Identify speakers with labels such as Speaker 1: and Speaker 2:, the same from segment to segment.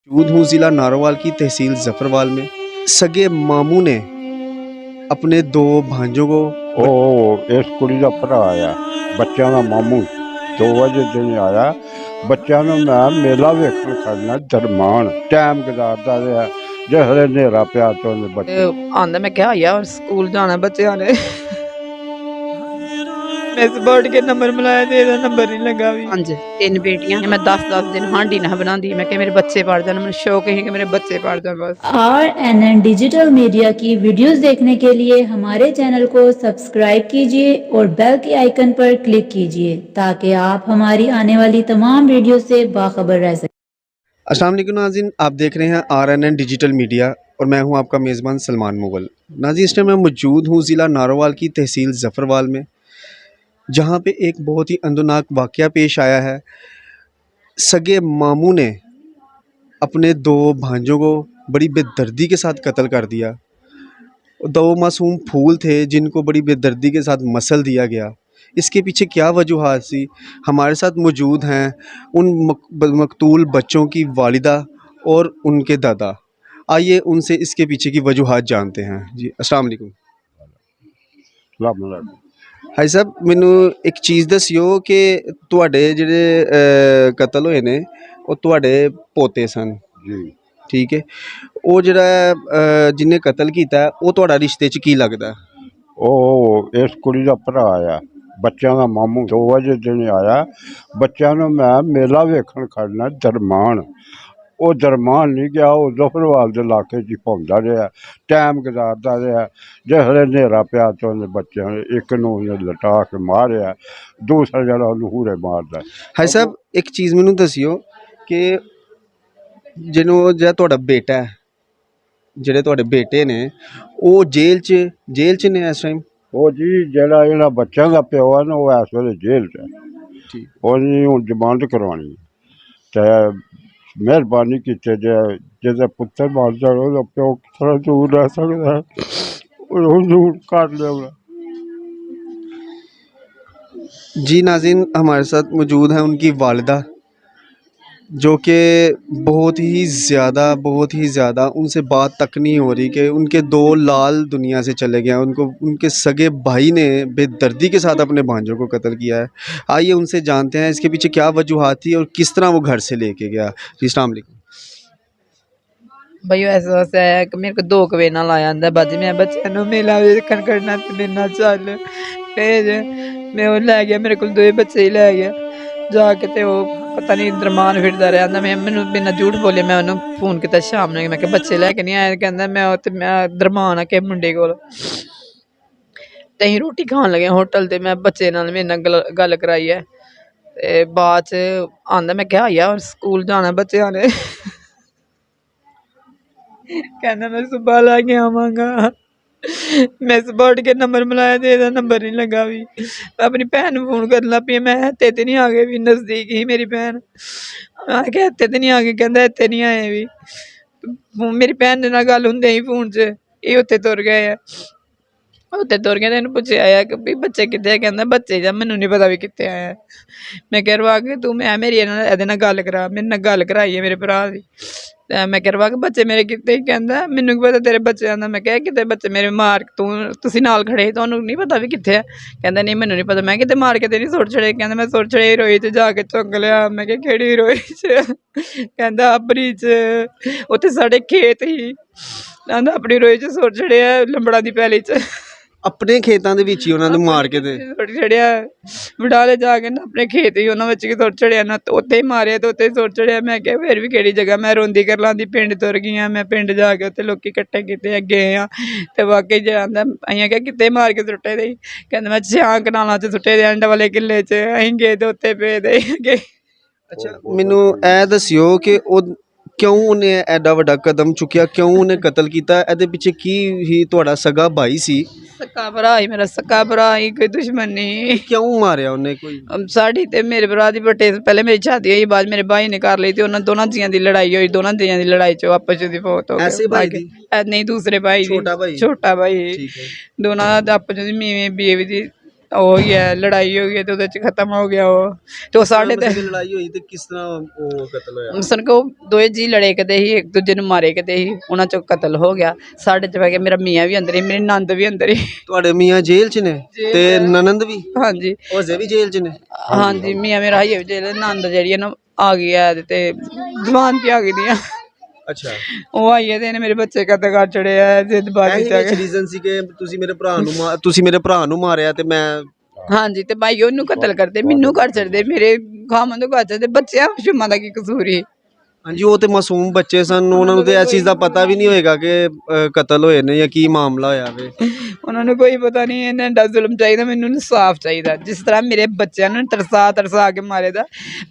Speaker 1: मौजूद हूँ ज़िला नारोवाल की तहसील ज़फ़रवाल में। सगे मामू ने अपने दो भांजों को
Speaker 2: ਉਹ ਇਸ ਕੁੜੀ ਦਾ ਭਰਾ ਆ, ਬੱਚਿਆਂ ਦਾ ਮਾਮੂ 2 ਵਜੇ ਦਿਨ ਆਇਆ। ਬੱਚਿਆਂ ਨੂੰ ਮੈਂ ਮੇਲਾ ਵੇਖਣ ਖੜਨਾ ਦਰਮਾਨ ਟਾਈਮ ਗੁਜ਼ਾਰਦਾ ਰਿਹਾ। ਜਿਸ ਵੇਲੇ ਹਨੇਰਾ ਪਿਆ ਤੇ ਉਹਨੇ ਬੱਚੇ
Speaker 3: ਆਂਦਾ मैं क्या यार स्कूल जाना बच्चे ने मैं बोर्ड के नंबर मिलाया ते ਇਹਦਾ नंबर नहीं लगा भी।
Speaker 4: पंज 3 बेटियां मैं 10 दिन हांडी ना बनाती मैं कि मेरे बच्चे पढ़ जान। मुझे शौक है कि मेरे बच्चे पढ़ जान बस।
Speaker 5: RNN डिजिटल मीडिया की वीडियोस देखने के लिए हमारे चैनल को सब्सक्राइब कीजिए और बेल के आइकन पर क्लिक कीजिए ताकि आप हमारी आने वाली तमाम वीडियो से बाखबर रह सकें।
Speaker 1: अस्सलाम वालेकुम नाज़रीन, आप देख रहे हैं RNN डिजिटल मीडिया और मैं हूं आपका मेज़बान सलमान मुगल। नाज़रीन, इस टाइम मैं मौजूद हूं ज़िला नारोवाल की तहसील ज़फ़रवाल में, जहां पे एक बहुत ही अंदरनाक वाक़या पेश आया है। सगे मामू ने अपने दो भांजों को बड़ी बेदर्दी के साथ कत्ल कर दिया। दो मासूम फूल थे जिनको बड़ी बेदर्दी के साथ मसल दिया गया। इसके पीछे क्या वजूहात थी? हमारे साथ मौजूद हैं उन मकतूल बच्चों की वालिदा और उनके दादा। आइए उनसे इसके पीछे की वजूहात जानते हैं। जी अस्सलाम वालेकुम।
Speaker 2: ਲੱਭ
Speaker 1: हाई साहब, मैनू एक चीज़ दसियो कि तुहाडे जिहड़े कतल होए ने ਉਹ ਤੁਹਾਡੇ ਪੋਤੇ ਸਨ,
Speaker 2: ਜੀ।
Speaker 1: ठीक है। ਉਹ ਜਿਹੜਾ ਜਿਹਨੇ ਕਤਲ ਕੀਤਾ ਉਹ ਤੁਹਾਡਾ ਰਿਸ਼ਤੇ 'ਚ ਕੀ ਲੱਗਦਾ?
Speaker 2: ਉਹ ਇਸ ਕੁੜੀ ਦਾ ਭਰਾ ਆ, ਬੱਚਿਆਂ ਦਾ ਮਾਮੂ 2 ਵਜੇ ਦਿਨ ਆਇਆ। ਬੱਚਿਆਂ ਨੂੰ ਮੈਂ ਮੇਲਾ ਵੇਖਣ ਖੜਨਾ ਦਰਮਾਨ। ਉਹ ਦਰਮਾਨ ਨਹੀਂ ਗਿਆ, ਉਹ ਜ਼ਫਰਵਾਲ ਦੇ ਇਲਾਕੇ 'ਚ ਘੁੰਮਦਾ ਰਿਹਾ, ਟਾਈਮ ਗੁਜ਼ਾਰਦਾ ਰਿਹਾ। ਜਿਸ ਵੇਲੇ ਹਨੇਰਾ ਪਿਆ ਤੇ ਉਹਨੇ ਬੱਚਿਆਂ ਨੇ ਇੱਕ ਨੂੰ ਉਹਨੇ ਲਟਾ ਕੇ ਮਾਰਿਆ, ਦੂਸਰਾ ਜਿਹੜਾ ਉਹਨੂੰ ਹੂਰੇ ਮਾਰਦਾ।
Speaker 1: ਹਾਈ ਸਾਹਿਬ, ਇੱਕ ਚੀਜ਼ ਮੈਨੂੰ ਦੱਸਿਓ ਕਿ ਜਿਹਨੂੰ ਜਿਹੜਾ ਤੁਹਾਡਾ ਬੇਟਾ ਹੈ, ਜਿਹੜੇ ਤੁਹਾਡੇ ਬੇਟੇ ਨੇ ਉਹ ਜੇਲ੍ਹ 'ਚ ਨੇ ਇਸ ਟਾਈਮ?
Speaker 2: ਉਹ ਜੀ ਜਿਹੜਾ ਇਹਨਾਂ ਬੱਚਿਆਂ ਦਾ ਪਿਓ ਹੈ ਨਾ, ਉਹ ਇਸ ਵੇਲੇ ਜੇਲ੍ਹ 'ਚ ਹੈ।
Speaker 1: ਠੀਕ।
Speaker 2: ਉਹਦੀ ਹੁਣ ਜ਼ਮਾਨਤ ਕਰਵਾਉਣੀ ਤੇ ਮਿਹਰਬਾਨੀ ਕੀਤੀ ਜਿਹਦੇ ਪੁੱਤਰ ਮਾਰ ਜਾਣ ਉਹਦਾ ਪਿਓ ਕਿਸ ਤਰ੍ਹਾਂ ਦੂਰ ਰਹਿ ਸਕਦਾ ਹੈ, ਉਹ ਦੂਰ ਕਰ ਲਿਆ।
Speaker 1: जी नाज़रीन, हमारे साथ मौजूद हैं उनकी वालिदा, जो कि बहुत ही ज़्यादा उनसे बात तक नहीं हो रही कि उनके दो लाल दुनिया से चले गए हैं। उनको उनके सगे भाई ने बेदर्दी के साथ अपने भांजों को कत्ल किया है। आइए उनसे जानते हैं इसके पीछे क्या वजूहात थी और किस तरह वो घर से लेके गया। जी अस्सलाम वालेकुम।
Speaker 3: ਬਈ ਐਸਾ ਵੈਸਾ ਹੈ ਕਿ ਮੇਰੇ ਕੋਲ 2 ਕੁ ਵਜੇ ਨਾਲ ਆ ਜਾਂਦਾ ਬਾਜੀ। ਮੈਂ ਬੱਚਿਆਂ ਨੂੰ ਮੇਲਾ ਵੇਖਣ ਕਰਨਾ ਤੇ ਮੇਰੇ ਨਾਲ ਚੱਲ। ਫਿਰ ਮੈਂ ਉਹ ਲੈ ਗਿਆ, ਮੇਰੇ ਕੋਲ 2 ਬੱਚੇ ਹੀ ਲੈ ਗਿਆ ਜਾ ਕੇ। ਤੇ ਉਹ ਪਤਾ ਨਹੀਂ ਦਰਮਾਨ ਫਿਰਦਾ ਰਿਹਾ। ਮੈਨੂੰ ਬਿਨਾਂ ਝੂਠ ਬੋਲੇ ਮੈਂ ਉਹਨੂੰ ਫੋਨ ਕੀਤਾ ਸ਼ਾਮ ਨੂੰ, ਮੈਂ ਕਿਹਾ ਬੱਚੇ ਲੈ ਕੇ ਨਹੀਂ ਆਏ। ਕਹਿੰਦਾ ਮੈਂ ਉੱਥੇ ਮੈਂ ਦਰਮਾਨ ਆ ਕੇ ਮੁੰਡੇ ਕੋਲ। ਤੇ ਅਸੀਂ ਰੋਟੀ ਖਾਣ ਲੱਗੇ ਹੋਟਲ ਤੇ, ਮੈਂ ਬੱਚੇ ਨਾਲ ਮੇਰੇ ਨਾਲ ਗੱਲ ਕਰਾਈ ਹੈ। ਤੇ ਬਾਅਦ 'ਚ ਆਂਦਾ ਮੈਂ ਕਿਹਾ ਯਾਰ ਸਕੂਲ ਜਾਣਾ ਬੱਚਿਆਂ ਨੇ। ਕਹਿੰਦਾ ਮੈਂ ਸੁਬਹ ਲਾ ਕੇ ਆਵਾਂਗਾ। ਮੈਂ ਸਪੋਰਟ ਕੇ ਨੰਬਰ ਮਿਲਾਇਆ ਤੇ ਇਹਦਾ ਨੰਬਰ ਨਹੀਂ ਲੱਗਾ ਵੀ। ਮੈਂ ਆਪਣੀ ਭੈਣ ਨੂੰ ਫੋਨ ਕਰਨ ਲੱਗ ਪਈ, ਮੈਂ ਇੱਥੇ ਤੇ ਨਹੀਂ ਆ ਗਏ ਵੀ, ਨਜ਼ਦੀਕ ਹੀ ਮੇਰੀ ਭੈਣ। ਮੈਂ ਕਿਹਾ ਇੱਥੇ ਤੇ ਨਹੀਂ ਆ ਗਏ, ਕਹਿੰਦਾ ਇੱਥੇ ਨਹੀਂ ਆਏ ਵੀ। ਮੇਰੀ ਭੈਣ ਦੇ ਨਾਲ ਗੱਲ ਹੁੰਦੇ ਹੀ ਫੋਨ 'ਚ ਇਹ ਉੱਥੇ ਤੁਰ ਗਏ ਆ। ਉੱਥੇ ਤੁਰ ਗਏ ਤੇ ਇਹਨੂੰ ਪੁੱਛਿਆ ਆ ਕਿ ਵੀ ਬੱਚੇ ਕਿੱਥੇ ਆ? ਕਹਿੰਦਾ ਬੱਚੇ ਜਾਂ ਮੈਨੂੰ ਨਹੀਂ ਪਤਾ ਵੀ ਕਿੱਥੇ ਆਇਆ। ਮੈਂ ਕਰਵਾ ਕੇ ਤੂੰ ਮੈਂ ਮੇਰੀ ਇਹਦੇ ਨਾਲ ਗੱਲ ਕਰਾ, ਮੇਰੇ ਨਾਲ ਗੱਲ ਕਰਾਈ ਹੈ ਮੇਰੇ ਭਰਾ ਦੀ। ਤੇ ਮੈਂ ਕਰਵਾ ਕੇ ਬੱਚੇ ਮੇਰੇ ਕਿਤੇ? ਕਹਿੰਦਾ ਮੈਨੂੰ ਕੀ ਪਤਾ ਤੇਰੇ ਬੱਚਿਆਂ ਦਾ। ਮੈਂ ਕਿਹਾ ਕਿਤੇ ਬੱਚੇ ਮੇਰੇ ਮਾਰ ਤੁਸੀਂ ਨਾਲ ਖੜੇ, ਤੁਹਾਨੂੰ ਨਹੀਂ ਪਤਾ ਵੀ ਕਿੱਥੇ ਆ? ਕਹਿੰਦਾ ਨਹੀਂ ਮੈਨੂੰ ਨਹੀਂ ਪਤਾ। ਮੈਂ ਕਿਤੇ ਮਾਰ ਕੇ ਤੇ ਨਹੀਂ ਸੁੱਟ ਛੜੇ? ਕਹਿੰਦਾ ਮੈਂ ਸੁੱਟ ਛੜੇ ਰੋਈ 'ਚ ਜਾ ਕੇ ਚੁੱਕ ਲਿਆ। ਮੈਂ ਕਿਹਾ ਕਿਹੜੀ ਰੋਈ 'ਚ? ਕਹਿੰਦਾ ਆਪਣੀ 'ਚ, ਉੱਥੇ ਸਾਡੇ ਖੇਤ ਹੀ। ਕਹਿੰਦਾ ਆਪਣੀ ਰੋਈ 'ਚ ਸੁੱਟ ਛੜਿਆ ਲੰਬੜਾਂ ਦੀ ਪੈਲੀ 'ਚ।
Speaker 1: ਆਪਣੇ ਖੇਤਾਂ ਦੇ ਵਿੱਚ ਹੀ ਉਹਨਾਂ ਨੂੰ ਮਾਰ ਕੇ ਤੇ
Speaker 3: ਸੁੱਟ ਛੜਿਆ ਵਡਾਲੇ ਜਾ ਕੇ ਨਾ, ਆਪਣੇ ਖੇਤ ਹੀ ਉਹਨਾਂ ਵਿੱਚ ਸੁੱਟ ਛੜਿਆ ਨਾ। ਉੱਥੇ ਹੀ ਮਾਰਿਆ ਤੇ ਉੱਥੇ ਹੀ ਸੁੱਟ ਛੜਿਆ। ਮੈਂ ਕਿਹਾ ਫਿਰ ਵੀ ਕਿਹੜੀ ਜਗ੍ਹਾ? ਮੈਂ ਰੋਂਦੀ ਕਰ ਲਾਂਦੀ ਪਿੰਡ ਤੁਰ ਗਈ ਹਾਂ। ਮੈਂ ਪਿੰਡ ਜਾ ਕੇ ਉੱਥੇ ਲੋਕੀ ਇਕੱਠੇ ਕੀਤੇ ਅੱਗੇ ਆ ਤੇ ਵਾਕਈ ਜੇ ਆਂਦਾ ਅਸੀਂ ਕਿਹਾ ਕਿਤੇ ਮਾਰ ਕੇ ਸੁੱਟੇ ਦੇ? ਕਹਿੰਦਾ ਮੈਂ 6 ਕਨਾਲਾਂ 'ਚ ਸੁੱਟੇ ਦੇ, ਐਂਡ ਵਾਲੇ ਕਿੱਲੇ 'ਚ। ਅਸੀਂ ਗਏ ਤੇ ਉੱਥੇ ਪਏ ਦੇ ਅੱਗੇ।
Speaker 1: ਅੱਛਾ, ਮੈਨੂੰ ਇਹ ਦੱਸਿਓ ਕਿ ਉਹ ਕਿਉਂ ਉਹਨੇ ਐਡਾ ਵੱਡਾ ਕਦਮ ਚੁੱਕਿਆ, ਕਿਉਂ ਉਹਨੇ ਕਤਲ ਕੀਤਾ? ਇਹਦੇ ਪਿੱਛੇ ਕੀ ਹੀ? ਤੁਹਾਡਾ ਸਗਾ ਭਾਈ ਸੀ?
Speaker 3: सक्का भरा ही मेरा, सक्का भरा ही, कोई दुश्मन नहीं।
Speaker 1: क्यों मारिया उन्हें? कोई
Speaker 3: साड़ी ते मेरे भरा दी बटे पहले मेरी शादी हुई, बाद मेरे भाई ने कर ली थी। उन्होंने दोनों जियां दी लड़ाई हुई, दोनों जियां दी लड़ाई च आपस च फौत हो गए।
Speaker 1: ऐसे भाई दी?
Speaker 3: नहीं दूसरे भाई दी, छोटा भाई। दोनों आपस च मीवें बीवी दी ਉਹੀ ਹੈ ਲੜਾਈ ਹੋ ਗਈ ਤੇ ਉਹਦੇ ਚ ਖਤਮ ਹੋ ਗਿਆ ਉਹ ਤੇ ਉਹ ਸਾਡੇ ਤੇ
Speaker 1: ਲੜਾਈ ਹੋਈ ਤੇ ਕਿਸ ਤਰ੍ਹਾਂ ਉਹ ਕਤਲ ਹੋਇਆ?
Speaker 3: ਸਨ ਕੋ ਦੋਏ ਜੀ ਲੜੇ ਕਿਤੇ ਸੀ ਇੱਕ ਦੂਜੇ ਨੂੰ ਮਾਰੇ ਕਿਤੇ ਸੀ ਉਹਨਾਂ ਚੋਂ ਕਤਲ ਹੋ ਗਿਆ ਸਾਡੇ ਚ ਪੈ ਗਿਆ ਮੇਰਾ ਮੀਆਂ ਵੀ ਅੰਦਰ ਹੀ ਮੇਰੀ ਨੰਦ ਵੀ ਅੰਦਰ ਹੀ
Speaker 1: ਤੁਹਾਡੇ ਮੀਆਂ ਜੇਲ੍ਹ 'ਚ ਨੇ ਤੇ ਨਨੰਦ ਵੀ
Speaker 3: ਹਾਂਜੀ
Speaker 1: ਉਹ ਅਜੇ ਵੀ ਜੇਲ੍ਹ 'ਚ ਨੇ?
Speaker 3: ਹਾਂਜੀ ਮੀਆਂ ਮੇਰਾ ਹਾਈ ਜਿਹੜੇ ਨੰਦ ਜਿਹੜੀ ਹੈ ਨਾ ਆ ਗਈ ਹੈ ਤੇ ਜਵਾਨ ਤੇ ਆ ਗਈ ਦੀਆਂ
Speaker 1: ਅੱਛਾ,
Speaker 3: ਉਹ ਆਈ ਹੈ ਤੇ ਇਹਨੇ ਮੇਰੇ ਬੱਚੇ ਕਤਲ ਕਰ ਚੜੇ ਆ ਜਿੱਦਬਾਜ਼ੀ ਚ ਆ
Speaker 1: ਇਹੀ ਰੀਜ਼ਨ ਸੀ ਕਿ ਤੁਸੀਂ ਮੇਰੇ ਭਰਾ ਨੂੰ ਮਾਰਿਆ ਤੇ ਮੈਂ
Speaker 3: ਹਾਂਜੀ ਤੇ ਭਾਈ ਉਹਨੂੰ ਕਤਲ ਕਰਦੇ ਮੈਨੂੰ ਕਰ ਛੱਡਦੇ ਮੇਰੇ ਖਾਵਾਂ ਤੋਂ ਕਰ ਛੱਡਦੇ ਬੱਚਿਆਂ ਸ਼ੁਮਾਂ ਦਾ ਕੀ ਕਸੂਰ ਸੀ
Speaker 1: ਹਾਂਜੀ, ਉਹ ਤੇ ਮਾਸੂਮ ਬੱਚੇ ਸਨ, ਉਹਨਾਂ ਨੂੰ ਤੇ ਇਹ ਚੀਜ਼ ਦਾ ਪਤਾ ਵੀ ਨਹੀਂ ਹੋਏਗਾ ਕਿ ਕਤਲ ਹੋਏ ਨੇ ਜਾਂ ਕੀ ਮਾਮਲਾ ਹੋਇਆ ਵੇ।
Speaker 3: ਉਹਨਾਂ ਨੂੰ ਕੋਈ ਪਤਾ ਨਹੀਂ ਇਹਨਾਂ ਦਾ ਜ਼ੁਲਮ ਚਾਹੀਦਾ ਮੈਨੂੰ ਇਨਸਾਫ ਚਾਹੀਦਾ ਜਿਸ ਤਰ੍ਹਾਂ ਮੇਰੇ ਬੱਚਿਆਂ ਨੂੰ ਤਰਸਾ ਕੇ ਮਾਰੇ ਦਾ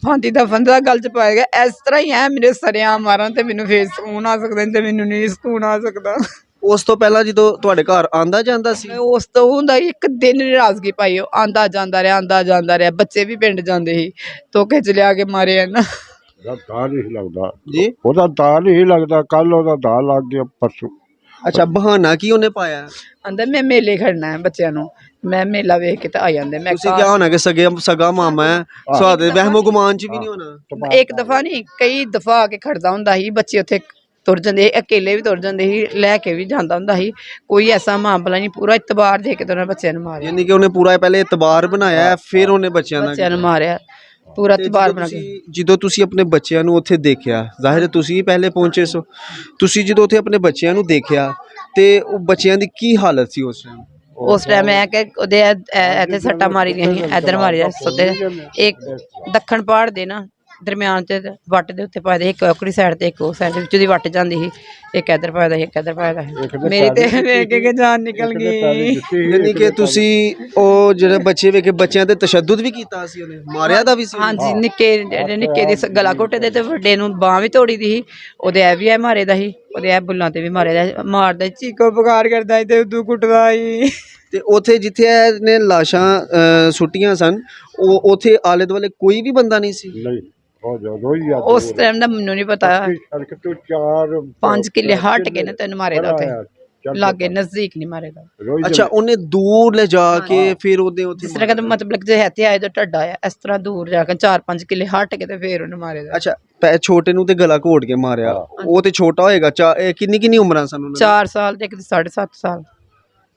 Speaker 3: ਫਾਂਦੀ ਦਾ ਫੰਦਾ ਗਲ 'ਚ ਪਾਏਗਾ ਇਸ ਤਰ੍ਹਾਂ ਹੀ ਹੈ ਮੇਰੇ ਸਰਿਆਂ ਮਾਰਨ ਤੇ ਮੈਨੂੰ ਫੇਰ ਸਕੂਨ ਆ ਸਕਦਾ ਤੇ ਮੈਨੂੰ ਨਹੀਂ ਸਕੂਨ ਆ ਸਕਦਾ।
Speaker 1: ਉਸ ਤੋਂ ਪਹਿਲਾਂ ਜਦੋਂ ਤੁਹਾਡੇ ਘਰ ਆਂਦਾ ਜਾਂਦਾ ਸੀ?
Speaker 3: ਉਸ ਤੋਂ ਹੁੰਦਾ ਇੱਕ ਦਿਨ ਨਾਰਾਜ਼ਗੀ ਪਾਈ ਉਹ ਆਂਦਾ ਜਾਂਦਾ ਰਿਹਾ ਬੱਚੇ ਵੀ ਪਿੰਡ ਜਾਂਦੇ ਸੀ ਧੋਖੇ 'ਚ ਲਿਆ ਕੇ ਮਾਰੇ ਇਹਨਾਂ
Speaker 2: ਉਹਦਾ ਦਾਲ ਨਹੀਂ ਲੱਗਦਾ
Speaker 1: ਜੀ,
Speaker 2: ਉਹਦਾ ਦਾਲ ਨਹੀਂ ਲੱਗਦਾ ਕੱਲ ਉਹਦਾ ਦਾਲ ਲੱਗ ਗਿਆ ਪਰਸੋਂ।
Speaker 1: ਅੱਛਾ, ਬਹਾਨਾ ਕੀ ਉਹਨੇ ਪਾਇਆ?
Speaker 3: ਆਂਦਾ ਮੈਂ ਮੇਲੇ ਖੜਨਾ ਹੈ ਬੱਚਿਆਂ ਨੂੰ ਮੈਂ ਮੇਲਾ ਵੇਖ ਕੇ ਤਾਂ ਆ ਜਾਂਦੇ ਮੈਂ
Speaker 1: ਤੁਸੀਂ ਕਿਹਾ ਹੋਣਾ ਕਿ ਸਗਾ ਮਾਮਾ ਹੈ ਤੁਹਾਡੇ ਵਹਿਮੋ ਗੁਮਾਨ 'ਚ ਵੀ ਨਹੀਂ ਹੋਣਾ?
Speaker 3: ਇੱਕ ਦਫਾ ਨਹੀਂ ਕਈ ਦਫਾ ਆ ਕੇ ਖੜਦਾ ਹੁੰਦਾ ਸੀ ਬੱਚੇ ਉੱਥੇ ਤੁਰ ਜਾਂਦੇ ਸੀ ਅਕੇਲੇ ਵੀ ਤੁਰ ਜਾਂਦੇ ਸੀ ਲੈ ਕੇ ਵੀ ਜਾਂਦਾ ਹੁੰਦਾ ਸੀ ਕੋਈ ਐਸਾ ਮਾਮਲਾ ਨਹੀਂ ਪੂਰਾ ਇਤਬਾਰ ਦੇ ਕੇ ਤਾਂ ਉਹਨਾਂ ਬੱਚਿਆਂ ਨੂੰ ਮਾਰਿਆ
Speaker 1: ਯਾਨੀ ਕਿ ਉਹਨੇ ਪੂਰਾ ਪਹਿਲੇ ਇਤਬਾਰ ਬਣਾਇਆ ਫਿਰ ਉਹਨੇ ਬੱਚਿਆਂ
Speaker 3: ਨੂੰ ਮਾਰਿਆ ਪੂਰਾ ਇਤਬਾਰ ਬਣਾ ਕੇ।
Speaker 1: ਜਦੋਂ ਤੁਸੀਂ ਆਪਣੇ ਬੱਚਿਆਂ ਨੂੰ ਉੱਥੇ ਦੇਖਿਆ, ਜ਼ਾਹਿਰ ਹੈ ਤੁਸੀਂ ਹੀ ਪਹਿਲੇ ਪਹੁੰਚੇ ਸੋ, ਤੁਸੀਂ ਜਦੋਂ ਉੱਥੇ ਆਪਣੇ ਬੱਚਿਆਂ ਨੂੰ ਦੇਖਿਆ ਤੇ ਉਹ ਬੱਚਿਆਂ ਦੀ ਕੀ ਹਾਲਤ ਸੀ ਉਸ ਟਾਈਮ?
Speaker 3: ਉਸ ਟਾਈਮ ਐ ਕਿ ਉਹਦੇ ਇੱਥੇ ਸੱਟਾਂ ਮਾਰੀ ਦੀਆਂ ਸੀ ਇੱਧਰ ਮਾਰੀ ਸੁੱਤੇ ਇੱਕ ਦੱਖਣ ਪਹਾੜ ਦੇ ਨਾ ਦਰਮਿਆਨ ਚ ਵੱਟ ਦੇ ਉੱਤੇ ਪਾਇਦੇ ਇੱਕ ਔਕੜੀ ਸਾਈਡ ਤੇ ਇੱਕ ਉਹ ਸਾਈਡ ਵਿੱਚ ਦੀ ਵੱਟ ਜਾਂਦੀ ਸੀ ਇੱਕ ਇੱਧਰ ਪਾਇਦਾ ਸੀ ਇੱਕ ਇੱਧਰ ਪਾਇਦਾ ਸੀ ਮੇਰੀ ਤੇ ਵੇਖ ਕੇ ਜਾਨ ਨਿਕਲ ਗਈ।
Speaker 1: ਯਾਨੀ ਕਿ ਤੁਸੀਂ ਉਹ ਜਿਹੜੇ ਬੱਚੇ ਵੇਖੇ ਬੱਚਿਆਂ ਤੇ ਤਸ਼ੱਦਦ ਵੀ ਕੀਤਾ ਸੀ, ਉਹਨੇ ਮਾਰਿਆ ਦਾ ਵੀ ਸੀ?
Speaker 3: ਹਾਂਜੀ ਨਿੱਕੇ ਦੀ ਗਲਾ ਘੋਟੇ ਦੇ ਤੇ ਵੱਡੇ ਨੂੰ ਬਾਂਹ ਵੀ ਤੋੜੀ ਦੀ ਸੀ ਉਹਦੇ ਐ ਵੀ ਐ ਮਾਰੇ ਦਾ ਸੀ ਉਹਦੇ ਐ ਬੁੱਲਾਂ ਤੇ ਵੀ ਮਾਰੇ ਦਾ ਮਾਰਦਾ ਚੀਕੋ ਪੁਕਾਰ ਕਰਦਾ ਤੇ ਉਦੋਂ ਕੁੱਟਦਾ ਸੀ।
Speaker 1: ਤੇ ਉੱਥੇ ਜਿੱਥੇ ਇਹਨੇ ਲਾਸ਼ਾਂ ਸੁੱਟੀਆਂ ਸਨ ਉਹ ਉੱਥੇ ਆਲੇ ਦੁਆਲੇ ਕੋਈ ਵੀ ਬੰਦਾ ਨਹੀਂ ਸੀ?
Speaker 2: ਨਹੀਂ ਉਹ ਜਦੋਂ ਹੀ ਆ
Speaker 3: ਉਸ ਟਾਈਮ ਦਾ ਮੈਨੂੰ ਨਹੀਂ ਪਤਾ
Speaker 2: ਸੜਕ ਤੋਂ
Speaker 3: 5 ਕਿੱਲੇ ਹਟ ਕੇ ਨਾ ਤੈਨੂੰ ਮਾਰੇ ਦਾ ਉੱਥੇ ਲਾਗੇ ਨਜ਼ਦੀਕ ਨਹੀਂ ਮਾਰੇ ਦਾ।
Speaker 1: ਅੱਛਾ, ਉਹਨੇ ਦੂਰ ਲੈ ਜਾ ਕੇ ਫਿਰ ਉਹਦੇ ਉੱਥੇ
Speaker 3: ਇਸ ਤਰ੍ਹਾਂ ਦਾ ਮਤਲਬ ਜੇ ਹੈ ਤੇ ਆਏ ਤਾਂ ਢੱਡਾ ਆ ਇਸ ਤਰ੍ਹਾਂ ਦੂਰ ਜਾ ਕੇ 4-5 ਕਿੱਲੇ ਹਟ ਕੇ ਤੇ ਫਿਰ ਉਹਨੂੰ ਮਾਰੇ ਦਾ।
Speaker 1: ਅੱਛਾ, ਛੋਟੇ ਨੂੰ ਤੇ ਗਲਾ ਘੋਟ ਕੇ ਮਾਰਿਆ, ਉਹ ਤੇ ਛੋਟਾ ਹੋਏਗਾ ਕਿੰਨੀ ਉਮਰਾਂ ਸਨ ਉਹਨਾਂ
Speaker 3: 4 ਸਾਲ ਤੇ ਇੱਕ ਦੀ 7.5 ਸਾਲ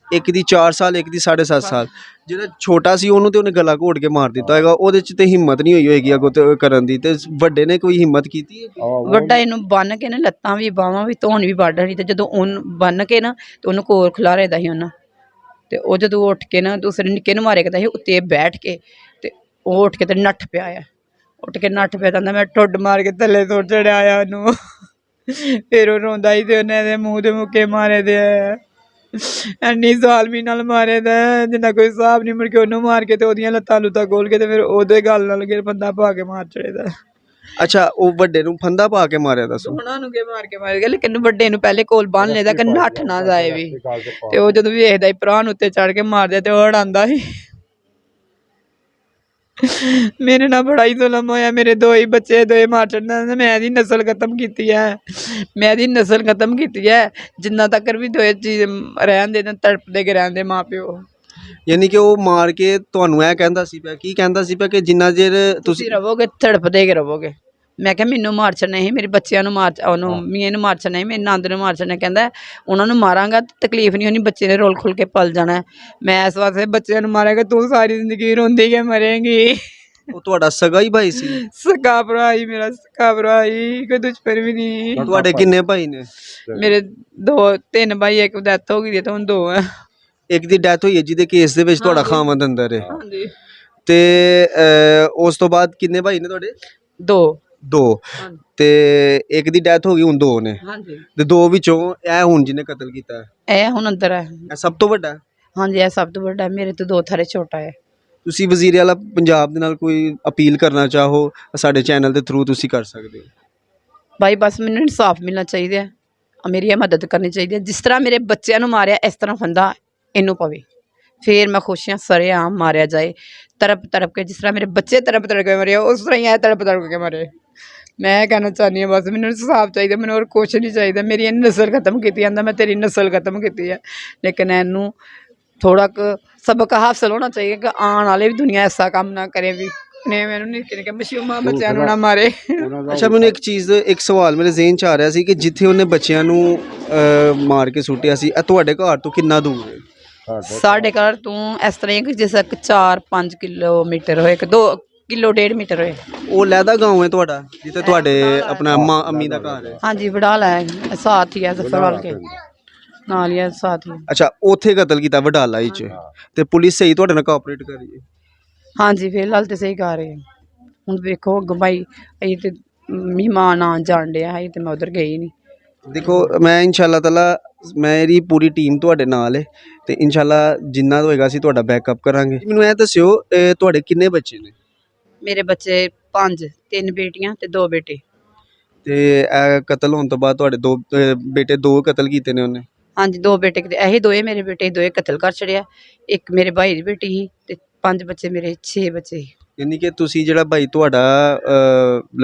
Speaker 1: ਇੱਕ ਦੀ 4 ਸਾਲ ਇੱਕ ਦੀ 7.5 ਸਾਲ। ਜਿਹੜਾ ਛੋਟਾ ਸੀ ਉਹਨੂੰ ਤੇ ਉਹਨੇ ਗਲਾ ਘੋਟ ਕੇ ਮਾਰ ਦਿੱਤਾ ਹੈਗਾ, ਉਹਦੇ ਚ ਤੇ ਹਿੰਮਤ ਨਹੀਂ ਹੋਈ ਹੋਏਗੀ ਅੱਗੋਂ ਤੇ ਕਰਨ ਦੀ, ਤੇ ਵੱਡੇ ਨੇ ਕੋਈ ਹਿੰਮਤ ਕੀਤੀ?
Speaker 3: ਵੱਡਾ ਇਹਨੂੰ ਬੰਨ ਕੇ ਨਾ ਲੱਤਾਂ ਵੀ ਬਾਹਾਂ ਵੀ ਧੌਣ ਵੀ ਵੱਢ ਰਹੀ ਤੇ ਜਦੋਂ ਉਹਨੂੰ ਬੰਨ ਕੇ ਨਾ ਤੇ ਉਹਨੂੰ ਕੋਲ ਖਿਲਾਰੇ ਦਾ ਸੀ ਉਹਨਾਂ ਤੇ ਉਹ ਜਦੋਂ ਉੱਠ ਕੇ ਨਾ ਦੂਸਰੇ ਨਿੱਕੇ ਨੂੰ ਮਾਰੇ ਕਰਦਾ ਸੀ ਉੱਤੇ ਬੈਠ ਕੇ ਤੇ ਉਹ ਉੱਠ ਕੇ ਤੇ ਨੱਠ ਪਿਆ ਆ ਉੱਠ ਕੇ ਨੱਠ ਪਿਆ ਤਾਂ ਮੈਂ ਠੁੱਡ ਮਾਰ ਕੇ ਥੱਲੇ ਸੁੱਟ ਚੜਿਆ ਆ ਉਹਨੂੰ ਫਿਰ ਉਹ ਰੋਂਦਾ ਸੀ ਤੇ ਉਹਨੇ ਇਹਦੇ ਮੂੰਹ ਦੇ ਮੁੱਕੇ ਮਾਰੇ ਦੇ ਇੰਨੀ ਜ਼ਾਲਮੀ ਨਾਲ ਮਾਰੇ ਦਾ ਜਿੰਨਾ ਕੋਈ ਹਿਸਾਬ ਨਹੀਂ। ਮੁੜ ਕੇ ਉਹਨੂੰ ਮਾਰ ਕੇ ਤੇ ਉਹਦੀਆਂ ਲੱਤਾਂ ਲੁੱਤਾਂ ਖੋਲ ਕੇ ਤੇ ਫਿਰ ਉਹਦੇ ਗੱਲ ਨਾਲ ਕੇ ਬੰਦਾ ਪਾ ਕੇ ਮਾਰ ਚੜੇ ਦਾ।
Speaker 1: ਅੱਛਾ, ਉਹ ਵੱਡੇ ਨੂੰ ਫੰਦਾ ਪਾ ਕੇ ਮਾਰਿਆ ਦੱਸੋ?
Speaker 3: ਉਹਨਾਂ ਨੂੰ ਕੇ ਮਾਰ ਕੇ ਮਾਰੇਗਾ ਲੇਕਿਨ ਵੱਡੇ ਨੂੰ ਪਹਿਲੇ ਕੋਲ ਬੰਨ ਲੈਦਾ ਕਿ ਨੱਠ ਨਾ ਜਾਏ ਵੀ ਤੇ ਉਹ ਜਦੋਂ ਵੇਖਦਾ ਹੀ ਭਰਾ ਨੂੰ ਉੱਤੇ ਚੜ ਕੇ ਮਾਰਦਾ ਤੇ ਉਹ ਅੜਾਂਦਾ ਸੀ। ਮੇਰੇ ਨਾਲ ਬੜਾ ਹੀ ਜ਼ੁਲਮ ਹੋਇਆ ਮੇਰੇ 2 ਹੀ ਬੱਚੇ 2 ਮਾਰ ਚੜਨਾ ਮੈਂ ਇਹਦੀ ਨਸਲ ਖਤਮ ਕੀਤੀ ਹੈ ਜਿੰਨਾ ਤੱਕ ਵੀ 2 ਚੀਜ਼ ਰਹਿਣ ਦੇ ਤੜਪਦੇ ਕੇ ਰਹਿਣ ਦੇ ਮਾਂ ਪਿਓ।
Speaker 1: ਯਾਨੀ ਕਿ ਉਹ ਮਾਰ ਕੇ ਤੁਹਾਨੂੰ ਇਹ ਕਹਿੰਦਾ ਸੀ ਪਿਆ ਕੀ ਕਹਿੰਦਾ ਸੀ ਪਿਆ ਕਿ ਜਿੰਨਾ ਚਿਰ
Speaker 3: ਤੁਸੀਂ ਰਹੋਗੇ ਤੜਪਦੇ ਕੇ ਰਹੋਗੇ। ਮੈਂ ਕਿਹਾ ਮੈਨੂੰ ਮਾਰ ਛੱਡਣਾ ਸੀ ਮੇਰੇ ਬੱਚਿਆਂ ਨੂੰ ਉਹਨੂੰ ਮੀਆਂ ਨੂੰ ਮਾਰ ਛੱਡਣਾ ਸੀ ਮੇਰੇ ਨੰਦ ਨੂੰ ਮਾਰ ਛੱਡਣਾ। ਕਹਿੰਦਾ ਉਹਨਾਂ ਨੂੰ ਮਾਰਾਂਗਾ ਤਕਲੀਫ ਨਹੀਂ ਹੋਣੀ ਬੱਚੇ ਨੇ ਰੋਲ ਖੁੱਲ ਕੇ ਪਲ ਜਾਣਾ। ਮੈਂ ਇਸ ਵਾਸਤੇ ਬੱਚਿਆਂ ਨੂੰ ਮਾਰਾਂਗਾ ਤੂੰ ਸਾਰੀ ਜ਼ਿੰਦਗੀ ਰੋਂਦੀ ਕੇ ਮਰੇਂਗੀ।
Speaker 1: ਉਹ ਤੁਹਾਡਾ ਸਗਾ ਹੀ ਭਾਈ ਸੀ?
Speaker 3: ਸਕਾ ਭਰਾ ਹੀ ਮੇਰਾ ਸਕਾ ਭਰਾ ਹੀ ਕੋਈ ਦੁਸ਼ਮਣ ਵੀ ਨਹੀਂ।
Speaker 1: ਤੁਹਾਡੇ ਕਿੰਨੇ ਭਾਈ ਨੇ?
Speaker 3: ਮੇਰੇ 2-3 ਭਾਈ ਇੱਕ ਡੈਥ ਹੋ ਗਈ ਤੇ ਹੁਣ 2 ਆ।
Speaker 1: ਇੱਕ ਦੀ ਡੈਥ ਹੋਈ ਹੈ ਜਿਹਦੇ ਕੇਸ ਦੇ ਵਿੱਚ ਤੁਹਾਡਾ ਖਾਵੰਦ ਅੰਦਰ ਹੈ
Speaker 3: ਹਾਂਜੀ
Speaker 1: ਤੇ ਉਸ ਤੋਂ ਬਾਅਦ ਕਿੰਨੇ ਭਾਈ ਨੇ ਤੁਹਾਡੇ? 2 ਤੇ ਇੱਕ ਦੀ ਡੈਥ ਹੋ ਗਈ ਹੁਣ 2 ਨੇ
Speaker 3: ਹਾਂਜੀ
Speaker 1: ਤੇ 2 ਵਿੱਚੋਂ ਇਹ ਹੁਣ ਜਿਹਨੇ ਕਤਲ ਕੀਤਾ
Speaker 3: ਇਹ ਹੁਣ ਅੰਦਰ ਹੈ
Speaker 1: ਇਹ ਸਭ ਤੋਂ ਵੱਡਾ?
Speaker 3: ਹਾਂਜੀ ਇਹ ਸਭ ਤੋਂ ਵੱਡਾ ਮੇਰੇ ਤੋਂ 2 ਥਾਰੇ ਛੋਟਾ ਹੈ।
Speaker 1: ਤੁਸੀਂ ਵਜ਼ੀਰ ਆਲਾ ਪੰਜਾਬ ਦੇ ਨਾਲ ਕੋਈ ਅਪੀਲ ਕਰਨਾ ਚਾਹੋ ਸਾਡੇ ਚੈਨਲ ਦੇ ਥਰੂ ਤੁਸੀਂ ਕਰ ਸਕਦੇ ਹੋ?
Speaker 3: ਭਾਈ ਬਸ ਮੈਨੂੰ ਇਨਸਾਫ ਮਿਲਣਾ ਚਾਹੀਦਾ ਹੈ ਮੇਰੀ ਇਹ ਮਦਦ ਕਰਨੀ ਚਾਹੀਦੀ ਹੈ। ਜਿਸ ਤਰ੍ਹਾਂ ਮੇਰੇ ਬੱਚਿਆਂ ਨੂੰ ਮਾਰਿਆ ਇਸ ਤਰ੍ਹਾਂ ਫੰਦਾ ਇਹਨੂੰ ਪਵੇ ਫਿਰ ਮੈਂ ਖੁਸ਼ੀਆਂ ਸਰੇਆਮ ਮਾਰਿਆ ਜਾਏ ਤੜਪ ਕੇ ਜਿਸ ਤਰ੍ਹਾਂ ਮੇਰੇ ਬੱਚੇ ਤੜਪ ਕੇ ਮਰੇ ਉਸ ਤਰ੍ਹਾਂ ਹੀ ਇਹ ਤੜਪ ਕੇ ਮਰੇ। ਮੈਂ ਕਹਿਣਾ ਚਾਹੁੰਦੀ ਹਾਂ ਬਸ ਮੈਨੂੰ ਇਨਸਾਫ ਚਾਹੀਦਾ ਮੈਨੂੰ ਹੋਰ ਕੁਛ ਨਹੀਂ ਚਾਹੀਦਾ। ਮੇਰੀ ਇਹ ਨਸਲ ਖਤਮ ਕੀਤੀ ਜਾਂਦਾ ਮੈਂ ਤੇਰੀ ਨਸਲ ਖਤਮ ਕੀਤੀ ਹੈ ਲੇਕਿਨ ਇਹਨੂੰ ਥੋੜਾ ਕੁ
Speaker 4: सबक हासिल होना चाहिए कि आने वाले भी दुनिया ऐसा काम ना करे भी ने मैंने निक्के निक्के मशूमा बच्चों ਨੂੰ ਨਾ ਮਾਰੇ।
Speaker 2: ਉਹਨਾਂ ਦਾ
Speaker 1: ਅੱਛਾ ਮੈਨੂੰ ਇੱਕ ਸਵਾਲ ਮੇਰੇ ਜ਼ਿਹਨ 'ਚ ਆ ਰਿਹਾ ਸੀ ਕਿ ਜਿੱਥੇ ਉਹਨੇ ਬੱਚਿਆਂ ਨੂੰ ਮਾਰ ਕੇ ਸੁੱਟਿਆ ਸੀ ਇਹ ਤੁਹਾਡੇ ਘਰ ਤੋਂ ਕਿੰਨਾ ਦੂਰ ਹੈ?
Speaker 4: ਸਾਡੇ ਘਰ ਤੋਂ ਇਸ ਤਰ੍ਹਾਂ ਹੀ ਕਿ ਜਿਸ ਤੱਕ 4-5 ਕਿਲੋਮੀਟਰ ਹੋਏ ਕਿ 2 ਕਿਲੋ 1.5 ਮੀਟਰ ਹੋਏ।
Speaker 1: ਉਹ ਲਹਿਦਾ ਗਾঁव ਹੈ ਤੁਹਾਡਾ ਜਿੱਥੇ ਤੁਹਾਡੇ ਆਪਣਾ ਅੰਮੀ ਦਾ ਘਰ ਹੈ?
Speaker 4: ਹਾਂਜੀ ਵਡਾਲਾ ਹੈ ਸਾਥ ਹੀ ਹੈ ਜ਼ਫਰਵਾਲ ਕੇ ਨਾਲ ਹੀ ਹੈ ਸਾਥ ਹੀ।
Speaker 1: ਅੱਛਾ ਉੱਥੇ ਕਤਲ ਕੀਤਾ ਵਡਾਲਾ ਹੀ 'ਚ ਤੇ ਪੁਲਿਸ ਸਹੀ ਤੁਹਾਡੇ ਨਾਲ ਕੋਆਪਰੇਟ ਕਰ ਰਹੀ ਹੈ? ਹਾਂਜੀ
Speaker 4: ਫਿਲਹਾਲ ਤੇ ਸਹੀ ਕਰ ਰਹੇ ਹੁਣ ਵੇਖੋ ਗਵਾਈ ਅਸੀਂ ਤੇ ਮਹਿਮਾਨ ਆਉਣ ਜਾਣ ਡਿਆ ਅਸੀਂ ਤੇ ਮੈਂ ਉਧਰ ਗਈ ਨਹੀਂ।
Speaker 1: ਦੇਖੋ ਮੈਂ ਇਨਸ਼ਾਅੱਲਾ ਤਾਲਾ ਮੇਰੀ ਪੂਰੀ ਟੀਮ ਤੁਹਾਡੇ ਨਾਲ ਹੈ ਤੇ ਇਨਸ਼ਾਅੱਲਾ ਜਿੰਨਾ ਹੋਏਗਾ ਅਸੀਂ ਤੁਹਾਡਾ ਬੈਕਅਪ ਕਰਾਂਗੇ। ਮੈਨੂੰ ਇਹ ਦੱਸਿਓ ਤੁਹਾਡੇ ਕਿੰਨੇ ਬੱਚੇ ਨੇ?
Speaker 4: ਮੇਰੇ ਬੱਚੇ 5 3 ਬੇਟੀਆਂ ਤੇ 2 ਬੇਟੇ।
Speaker 1: ਤੇ ਇਹ ਕਤਲ ਹੋਣ ਤੋਂ ਬਾਅਦ ਤੁਹਾਡੇ 2 ਬੇਟੇ 2 ਕਤਲ ਕੀਤੇ ਨੇ ਉਹਨੇ?
Speaker 4: ਹਾਂਜੀ 2 ਬੇਟੇ ਕਿਤੇ ਇਹੀ ਦੋਏ ਮੇਰੇ ਬੇਟੇ ਦੋਏ ਕਤਲ ਕਰ ਛੜਿਆ। ਇੱਕ ਮੇਰੇ ਭਾਈ ਦੀ ਬੇਟੀ ਸੀ ਤੇ 5 ਬੱਚੇ ਮੇਰੇ 6 ਬੱਚੇ ਸੀ।
Speaker 1: ਯਾਨੀ ਕਿ ਤੁਸੀਂ ਜਿਹੜਾ ਭਾਈ ਤੁਹਾਡਾ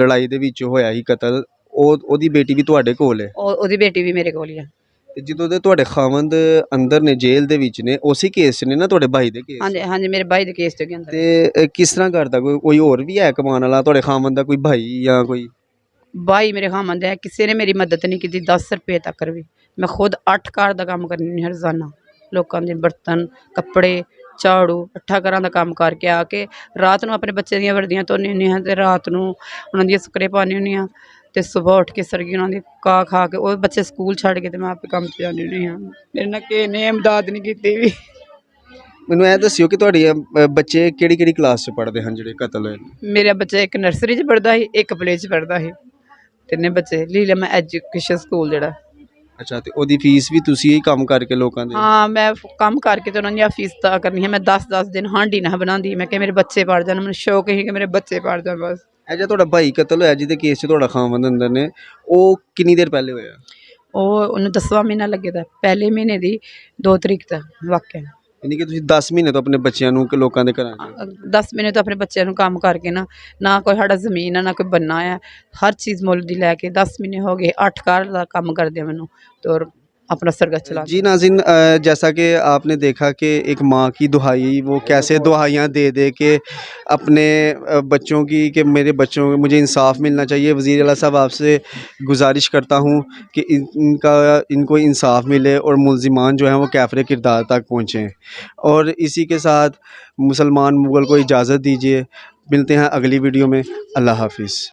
Speaker 1: ਲੜਾਈ ਦੇ ਵਿੱਚ ਹੋਇਆ ਸੀ ਕਤਲ ਉਹਦੀ ਬੇਟੀ ਵੀ ਤੁਹਾਡੇ ਕੋਲ ਹੈ?
Speaker 4: ਉਹਦੀ ਬੇਟੀ ਵੀ ਮੇਰੇ ਕੋਲ ਹੀ ਆ।
Speaker 1: ਤੇ ਜਦੋਂ ਦੇ ਤੁਹਾਡੇ ਖਾਵੰਦ ਅੰਦਰ ਨੇ ਜੇਲ੍ਹ ਦੇ ਵਿੱਚ ਨੇ ਉਸੇ ਕੇਸ 'ਚ ਨੇ ਨਾ ਤੁਹਾਡੇ ਭਾਈ ਦੇ ਕੇਸ?
Speaker 4: ਹਾਂਜੀ ਹਾਂਜੀ ਮੇਰੇ ਭਾਈ ਦੇ ਕੇਸ ਤੇ ਅੰਦਰ।
Speaker 1: ਤੇ ਕਿਸ ਤਰ੍ਹਾਂ ਕਰਦਾ ਕੋਈ ਹੋਰ ਵੀ ਹੈ ਕਮਾਉਣ ਵਾਲਾ ਤੁਹਾਡੇ ਖਾਵੰਦ ਦਾ ਕੋਈ ਭਾਈ ਜਾਂ ਕੋਈ?
Speaker 4: ਭਾਈ ਮੇਰੇ ਖਾਮੰਦ ਹੈ ਕਿਸੇ ਨੇ ਮੇਰੀ ਮਦਦ ਨਹੀਂ ਕੀਤੀ 10 ਰੁਪਏ ਤੱਕ ਵੀ। ਮੈਂ ਖੁਦ 8 ਘਰ ਦਾ ਕੰਮ ਕਰਨੀ ਹਰ ਰੋਜ਼ਾਨਾ ਲੋਕਾਂ ਦੇ ਬਰਤਨ ਕੱਪੜੇ ਝਾੜੂ 8 ਘਰਾਂ ਦਾ ਕੰਮ ਕਰਕੇ ਆ ਕੇ ਰਾਤ ਨੂੰ ਆਪਣੇ ਬੱਚੇ ਦੀਆਂ ਵਰਦੀਆਂ ਧੋਂਦੀ ਹੁੰਦੀ ਹਾਂ ਤੇ ਰਾਤ ਨੂੰ ਉਹਨਾਂ ਦੀਆਂ ਸੁਕਰੇ ਪਾਉਂਦੀ ਹੁੰਦੀ ਹਾਂ ਤੇ ਸਵੇਰ ਉੱਠ ਕੇ ਸਰਗੀ ਉਹਨਾਂ ਦੀ ਖਾ ਕੇ ਉਹ ਬੱਚੇ ਸਕੂਲ ਛੱਡ ਕੇ ਤੇ ਮੈਂ ਆਪੇ ਕੰਮ 'ਤੇ ਜਾਂਦੀ ਹੁੰਦੀ ਹਾਂ। ਮੇਰੇ ਨਾਲ ਕਿਸੇ ਨੇ ਇਮਦਾਦ ਨਹੀਂ ਕੀਤੀ ਵੀ।
Speaker 1: ਮੈਨੂੰ ਇਹ ਦੱਸਿਓ ਕਿ ਤੁਹਾਡੇ ਬੱਚੇ ਕਿਹੜੀ ਕਲਾਸ 'ਚ ਪੜ੍ਹਦੇ ਹਨ ਜਿਹੜੇ ਕਤਲ ਹੋਏ ਨੇ?
Speaker 4: ਮੇਰਾ ਬੱਚਾ ਇੱਕ ਨਰਸਰੀ 'ਚ ਪੜ੍ਹਦਾ ਸੀ ਇੱਕ ਪਲੇ 'ਚ ਪੜ੍ਹਦਾ ਸੀ। ਤਿੰਨੇ ਬੱਚੇ ਲੀਲਾ ਐਜੂਕੇਸ਼ਨ ਸਕੂਲ ਜਿਹੜਾ।
Speaker 1: ਅੱਛਾ ਤੇ ਉਹਦੀ ਫੀਸ ਵੀ ਤੁਸੀਂ ਹੀ ਕੰਮ ਕਰਕੇ ਲੋਕਾਂ ਦੇ?
Speaker 4: ਹਾਂ ਮੈਂ ਕੰਮ ਕਰਕੇ ਤੇ ਉਹਨਾਂ ਦੀ ਫੀਸ ਤਾਂ ਕਰਨੀ ਹੈ। ਮੈਂ 10-10 ਦਿਨ ਹਾਂਡੀ ਨਾ ਬਣਾਉਂਦੀ ਮੈਂ ਕਿ ਮੇਰੇ ਬੱਚੇ ਪੜ੍ਹ ਜਾਣ। ਮੈਨੂੰ ਸ਼ੌਕ ਸੀ ਕਿ ਮੇਰੇ ਬੱਚੇ ਪੜ੍ਹ ਜਾਣ ਬਸ।
Speaker 1: ਇਹ ਜਿਹੜਾ ਤੁਹਾਡਾ ਭਾਈ ਕਤਲ ਹੋਇਆ ਜਿਹਦੇ ਕੇਸ 'ਚ ਤੁਹਾਡਾ ਖਾਵੰਦ ਅੰਦਰ ਨੇ ਉਹ ਕਿੰਨੀ ਦੇਰ ਪਹਿਲੇ ਹੋਇਆ?
Speaker 4: ਉਹਨੂੰ 10ਵਾਂ ਮਹੀਨਾ ਲੱਗੇ ਦਾ ਪਹਿਲੇ ਮਹੀਨੇ ਦੀ 2 ਤਰੀਕ ਦਾ ਵਾਕਿਆ।
Speaker 1: ਯਾਨੀ ਕਿ ਤੁਸੀਂ 10 ਮਹੀਨੇ ਤੋਂ ਆਪਣੇ ਬੱਚਿਆਂ ਨੂੰ ਲੋਕਾਂ ਦੇ ਘਰਾਂ 'ਚ?
Speaker 4: 10 ਮਹੀਨੇ ਤੋਂ ਆਪਣੇ ਬੱਚਿਆਂ ਨੂੰ ਕੰਮ ਕਰਕੇ ਨਾ ਕੋਈ ਸਾਡਾ ਜ਼ਮੀਨ ਆ ਨਾ ਕੋਈ ਬੰਨਾ ਆ ਹਰ ਚੀਜ਼ ਮੁੱਲ ਦੀ ਲੈ ਕੇ 10 ਮਹੀਨੇ ਹੋ गए 8 कार ਦਾ ਕੰਮ ਕਰਦੇ ਮੈਨੂੰ तो अपना सरगस चला।
Speaker 1: जी नाज़रीन जैसा कि आपने देखा कि एक माँ की दुहाई वो कैसे दुहाइयाँ दे दे के अपने बच्चों की कि मेरे बच्चों मुझे इंसाफ़ मिलना चाहिए। वज़ीर आला साहब आपसे गुजारिश करता हूँ कि इनको इंसाफ़ मिले और मुलज़िमान जो हैं वो कैफ़रे किरदार तक पहुँचें। और इसी के साथ मुसलमान मुग़ल को इजाज़त दीजिए। मिलते हैं अगली वीडियो में। अल्लाह हाफ़िज़।